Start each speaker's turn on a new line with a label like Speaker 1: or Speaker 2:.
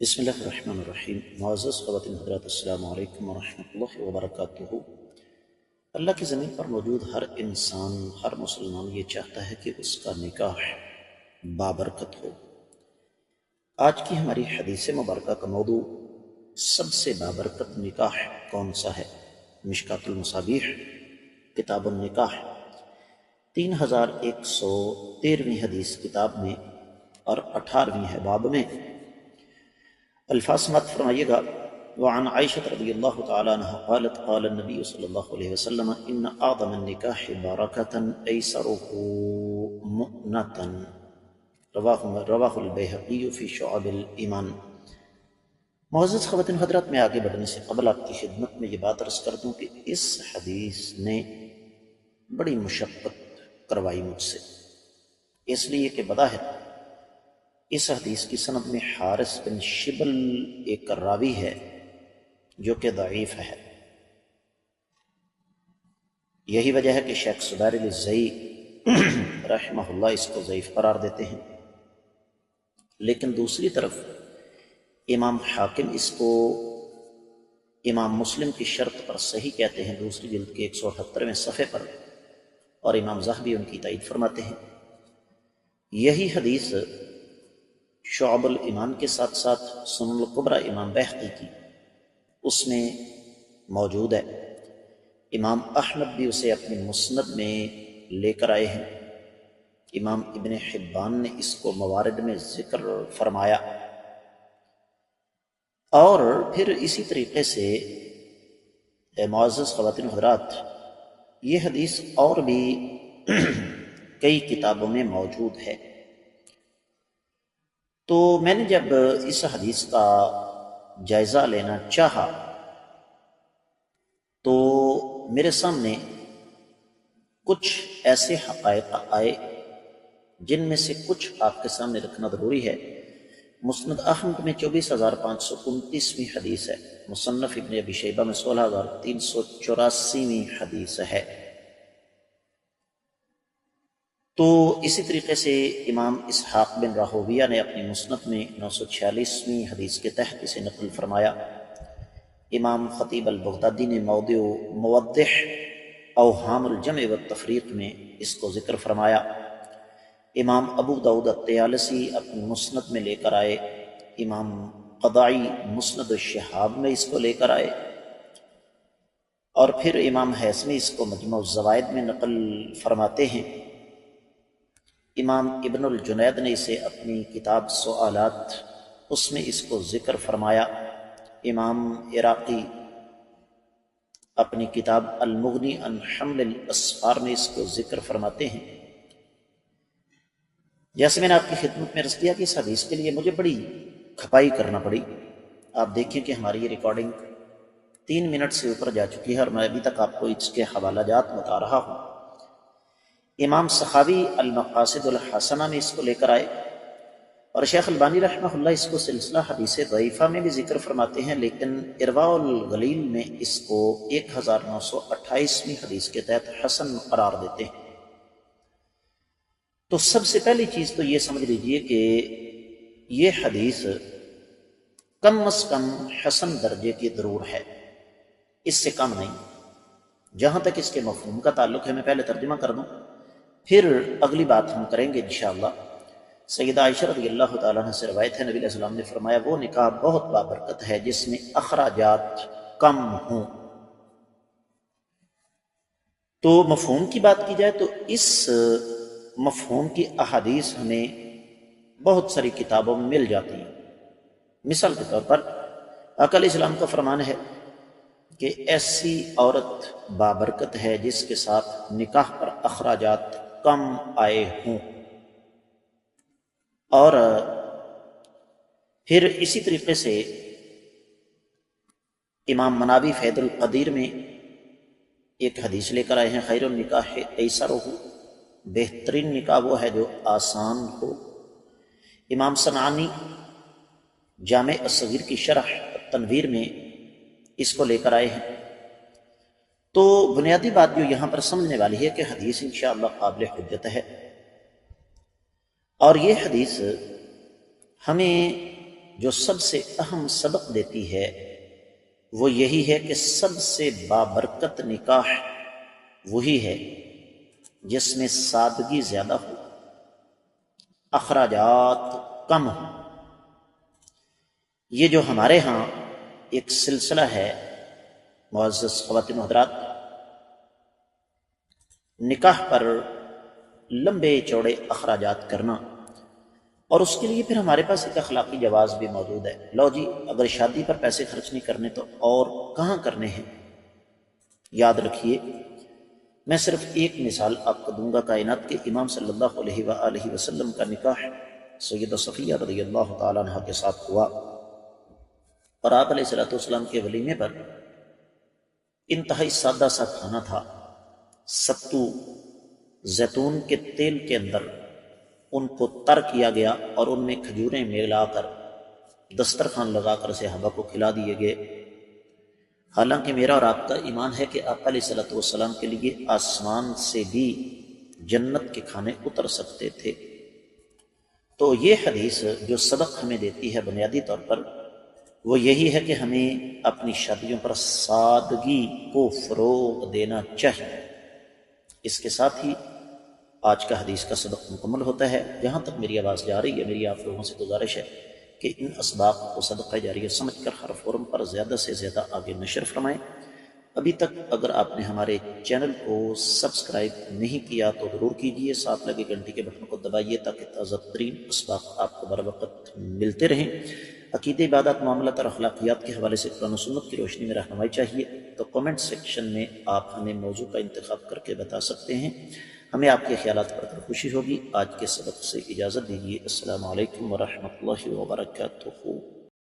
Speaker 1: بسم اللہ الرحمن الرحیم۔ معزز خواتین حضرات، السلام علیکم ورحمۃ اللہ وبرکاتہ۔ اللہ کی زمین پر موجود ہر انسان، ہر مسلمان یہ چاہتا ہے کہ اس کا نکاح بابرکت ہو۔ آج کی ہماری حدیث مبارکہ کا موضوع سب سے بابرکت نکاح کون سا ہے؟ مشکات المصابیح کتاب النکاح 3113ویں حدیث کتاب میں اور 18ویں ہے باب میں۔ الفاظ سماعت فرمائیے گا۔ وعن عائشہ رضی اللہ تعالی عنہ قالت قال النبی صلی اللہ علیہ وسلم ان اعظم النکاح برکۃ ایسرہ مؤنۃ، رواہ البیہقی فی شعب الایمان۔ معزز خواتین حضرات، میں آگے بڑھنے سے قبل آپ کی خدمت میں یہ بات عرض کر دوں کہ اس حدیث نے بڑی مشقت کروائی مجھ سے، اس لیے کہ بظاہر اس حدیث کی سند میں حارث بن شبل ایک راوی ہے جو کہ ضعیف ہے۔ یہی وجہ ہے کہ شیخ صدار علی زئی رحمہ اللہ اس کو ضعیف قرار دیتے ہیں، لیکن دوسری طرف امام حاکم اس کو امام مسلم کی شرط پر صحیح کہتے ہیں، دوسری جلد کے 178ویں صفحے پر، اور امام ذہبی ان کی تائید فرماتے ہیں۔ یہی حدیث شعب الایمان کے ساتھ ساتھ سنن الکبری امام بیہقی کی اس میں موجود ہے۔ امام احمد بھی اسے اپنی مسند میں لے کر آئے ہیں۔ امام ابن حبان نے اس کو موارد میں ذکر فرمایا، اور پھر اسی طریقے سے معزز خواتین حضرات، یہ حدیث اور بھی کئی کتابوں میں موجود ہے۔ تو میں نے جب اس حدیث کا جائزہ لینا چاہا تو میرے سامنے کچھ ایسے حقائق آئے جن میں سے کچھ آپ کے سامنے رکھنا ضروری ہے۔ مسند احمد میں 24529ویں حدیث ہے، مصنف ابن ابی شیبہ میں 16384ویں حدیث ہے۔ تو اسی طریقے سے امام اسحاق بن راہویہ نے اپنی مسند میں 946ویں حدیث کے تحت اسے نقل فرمایا۔ امام خطیب البغدادی نے موضح اوہام الجمع والتفریق میں اس کو ذکر فرمایا۔ امام ابو داؤد الطیالسی اپنی مسند میں لے کر آئے، امام قضائی مسند الشہاب میں اس کو لے کر آئے، اور پھر امام حیثمی اس کو مجموع الزوائد میں نقل فرماتے ہیں۔ امام ابن الجنید نے اسے اپنی کتاب سؤالات اس میں اس کو ذکر فرمایا۔ امام عراقی اپنی کتاب المغنی عن حمل الاسفار میں اس کو ذکر فرماتے ہیں۔ جیسے میں نے آپ کی خدمت میں عرض کیا کہ اس حدیث کے لیے مجھے بڑی کھپائی کرنا پڑی۔ آپ دیکھیں کہ ہماری یہ ریکارڈنگ 3 منٹ سے اوپر جا چکی ہے اور میں ابھی تک آپ کو اس کے حوالہ جات بتا رہا ہوں۔ امام سخاوی المقاصد الحسنہ میں اس کو لے کر آئے، اور شیخ البانی رحمہ اللہ اس کو سلسلہ حدیث ضعیفہ میں بھی ذکر فرماتے ہیں، لیکن ارواء الغلیل میں اس کو 1928ویں حدیث کے تحت حسن قرار دیتے ہیں۔ تو سب سے پہلی چیز تو یہ سمجھ لیجئے کہ یہ حدیث کم از کم حسن درجے کی ضرور ہے، اس سے کم نہیں۔ جہاں تک اس کے مفہوم کا تعلق ہے، میں پہلے ترجمہ کر دوں، پھر اگلی بات ہم کریں گے انشاءاللہ۔ سیدہ عائشہ رضی اللہ تعالیٰ عنہ سے روایت ہے، نبی علیہ السلام نے فرمایا وہ نکاح بہت بابرکت ہے جس میں اخراجات کم ہوں۔ تو مفہوم کی بات کی جائے تو اس مفہوم کی احادیث ہمیں بہت ساری کتابوں میں مل جاتی ہیں۔ مثال کے طور پر آقا علیہ السلام کا فرمان ہے کہ ایسی عورت بابرکت ہے جس کے ساتھ نکاح پر اخراجات کم آئے ہوں، اور پھر اسی طریقے سے امام مناوی فیض القدیر میں ایک حدیث لے کر آئے ہیں، خیر النکاح ایسرہ، بہترین نکاح وہ ہے جو آسان ہو۔ امام صنعانی جامع الصغیر کی شرح تنویر میں اس کو لے کر آئے ہیں۔ تو بنیادی بات جو یہاں پر سمجھنے والی ہے کہ حدیث انشاءاللہ قابل حجت ہے، اور یہ حدیث ہمیں جو سب سے اہم سبق دیتی ہے وہ یہی ہے کہ سب سے بابرکت نکاح وہی ہے جس میں سادگی زیادہ ہو، اخراجات کم ہو۔ یہ جو ہمارے ہاں ایک سلسلہ ہے معزز خواتین و حضرات، نکاح پر لمبے چوڑے اخراجات کرنا، اور اس کے لیے پھر ہمارے پاس ایک اخلاقی جواز بھی موجود ہے۔ لو جی، اگر شادی پر پیسے خرچ نہیں کرنے تو اور کہاں کرنے ہیں؟ یاد رکھیے، میں صرف ایک مثال آپ کو دوں گا۔ کائنات کے امام صلی اللہ علیہ وآلہ وسلم کا نکاح سیدہ صفیہ رضی اللہ تعالیٰ عنہ کے ساتھ ہوا، اور آپ علیہ السلام کے ولیمے پر انتہائی سادہ سا کھانا تھا۔ ستو زیتون کے تیل کے اندر ان کو تر کیا گیا اور ان میں کھجوریں ملا کر دسترخوان لگا کر صحابہ کو کھلا دیے گئے۔ حالانکہ میرا اور آپ کا ایمان ہے کہ آپ علیہ السلام کے لیے آسمان سے بھی جنت کے کھانے اتر سکتے تھے۔ تو یہ حدیث جو سبق ہمیں دیتی ہے بنیادی طور پر وہ یہی ہے کہ ہمیں اپنی شادیوں پر سادگی کو فروغ دینا چاہیے۔ اس کے ساتھ ہی آج کا حدیث کا سبق مکمل ہوتا ہے۔ جہاں تک میری آواز جا رہی ہے، میری آپ لوگوں سے گزارش ہے کہ ان اسباق کو صدقہ جاریہ سمجھ کر ہر فورم پر زیادہ سے زیادہ آگے نشر فرمائیں۔ ابھی تک اگر آپ نے ہمارے چینل کو سبسکرائب نہیں کیا تو ضرور کیجیے، ساتھ لگے گھنٹی کے بٹن کو دبائیے تاکہ تازہ ترین اسباق آپ کو بر وقت ملتے رہیں۔ عقیدہ، عبادات، معاملات اور اخلاقیات کے حوالے سے قرآن و سنت کی روشنی میں رہنمائی چاہیے تو کمنٹ سیکشن میں آپ ہمیں موضوع کا انتخاب کر کے بتا سکتے ہیں۔ ہمیں آپ کے خیالات پڑھ کر خوشی ہوگی۔ آج کے سبق سے اجازت دیجیے۔ السلام علیکم ورحمۃ اللہ وبرکاتہ۔